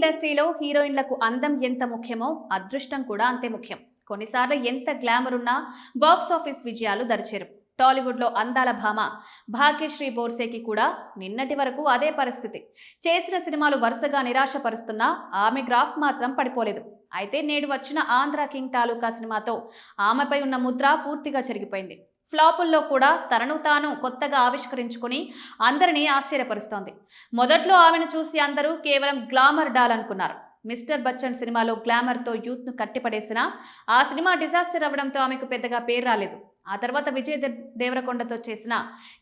ఇండస్ట్రీలో హీరోయిన్లకు అందం ఎంత ముఖ్యమో అదృష్టం కూడా అంతే ముఖ్యం. కొన్నిసార్లు ఎంత గ్లామర్ ఉన్నా బాక్స్ ఆఫీస్ విజయాలు దరిచేరు. టాలీవుడ్లో అందాల భామ భాగ్యశ్రీ బోర్సేకి కూడా నిన్నటి వరకు అదే పరిస్థితి. చేసిన సినిమాలు వరుసగా నిరాశపరుస్తున్నా ఆమె గ్రాఫ్ మాత్రం పడిపోలేదు. అయితే నేడు వచ్చిన ఆంధ్ర కింగ్ తాలూకా సినిమాతో ఆమెపై ఉన్న ముద్ర పూర్తిగా చెరిగిపోయింది. ఫ్లాపుల్లో కూడా తనను తాను కొత్తగా ఆవిష్కరించుకుని అందరినీ ఆశ్చర్యపరుస్తోంది. మొదట్లో ఆమెను చూసి అందరూ కేవలం గ్లామర్ డాల్ అనుకున్నారు. మిస్టర్ బచ్చన్ సినిమాలో గ్లామర్తో యూత్ను కట్టిపడేసినా ఆ సినిమా డిజాస్టర్ అవ్వడంతో ఆమెకు పెద్దగా పేరు రాలేదు. ఆ తర్వాత విజయ్ దేవరకొండతో చేసిన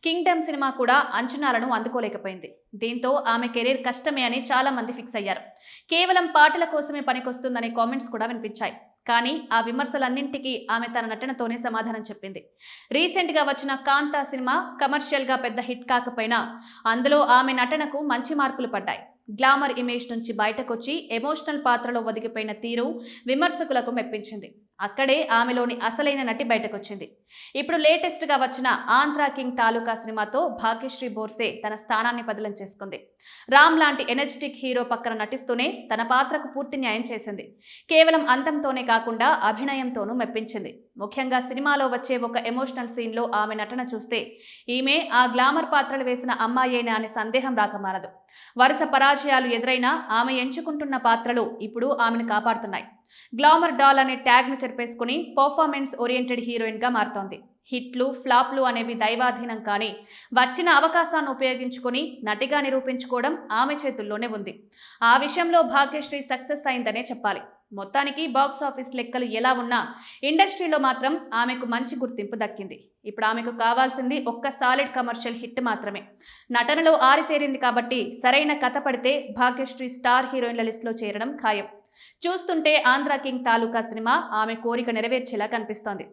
కింగ్డమ్ సినిమా కూడా అంచనాలను అందుకోలేకపోయింది. దీంతో ఆమె కెరీర్ కష్టమే అని చాలా మంది ఫిక్స్ అయ్యారు. కేవలం పాటల కోసమే పనికొస్తుందనే కామెంట్స్ కూడా వినిపించాయి. కానీ ఆ విమర్శలన్నింటికీ ఆమె తన నటనతోనే సమాధానం చెప్పింది. రీసెంట్గా వచ్చిన కాంతా సినిమా కమర్షియల్గా పెద్ద హిట్ కాకపోయినా అందులో ఆమె నటనకు మంచి మార్కులు పడ్డాయి. గ్లామర్ ఇమేజ్ నుంచి బయటకొచ్చి ఎమోషనల్ పాత్రలో ఒదిగిపోయిన తీరు విమర్శకులకు మెప్పించింది. అక్కడే ఆమెలోని అసలైన నటి బయటకొచ్చింది. ఇప్పుడు లేటెస్ట్గా వచ్చిన ఆంధ్ర కింగ్ తాలూకా సినిమాతో భాగ్యశ్రీ బోర్సే తన స్థానాన్ని బదిలం చేసుకుంది. రామ్ లాంటి ఎనర్జెటిక్ హీరో పక్కన నటిస్తూనే తన పాత్రకు పూర్తి న్యాయం చేసింది. కేవలం అందంతోనే కాకుండా అభినయంతోనూ మెప్పించింది. ముఖ్యంగా సినిమాలో వచ్చే ఒక ఎమోషనల్ సీన్లో ఆమె నటన చూస్తే ఈమె ఆ గ్లామర్ పాత్రలు వేసిన అమ్మాయేనా అనే సందేహం రాకమానదు. వరుస పరాజయాలు ఎదురైనా ఆమె ఎంచుకుంటున్న పాత్రలు ఇప్పుడు ఆమెను కాపాడుతున్నాయి. గ్లామర్ డాల్ అనే ట్యాగ్ను చెరిపేసుకుని పర్ఫార్మెన్స్ ఓరియంటెడ్ హీరోయిన్గా మారుతోంది. హిట్లు ఫ్లాప్లు అనేవి దైవాధీనం, కానీ వచ్చిన అవకాశాన్ని ఉపయోగించుకుని నటిగా నిరూపించుకోవడం ఆమె చేతుల్లోనే ఉంది. ఆ విషయంలో భాగ్యశ్రీ సక్సెస్ అయిందనే చెప్పాలి. మొత్తానికి బాక్స్ ఆఫీస్ లెక్కలు ఎలా ఉన్నా ఇండస్ట్రీలో మాత్రం ఆమెకు మంచి గుర్తింపు దక్కింది. ఇప్పుడు ఆమెకు కావాల్సింది ఒక్క సాలిడ్ కమర్షియల్ హిట్ మాత్రమే. నటనలో ఆరితేరింది కాబట్టి సరైన కథ పడితే భాగ్యశ్రీ స్టార్ హీరోయిన్ల లిస్టులో చేరడం ఖాయం. చూస్తుంటే ఆంధ్ర కింగ్ తాలూకా సినిమా ఆమె కోరిక నెరవేర్చేలా కనిపిస్తోంది.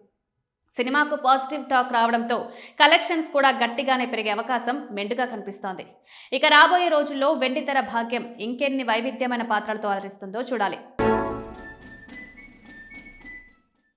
సినిమాకు పాజిటివ్ టాక్ రావడంతో కలెక్షన్స్ కూడా గట్టిగానే పెరిగే అవకాశం మెండుగా కనిపిస్తోంది. ఇక రాబోయే రోజుల్లో వెండితెర భాగ్యం ఇంకెన్ని వైవిధ్యమైన పాత్రలతో అలరిస్తుందో చూడాలి.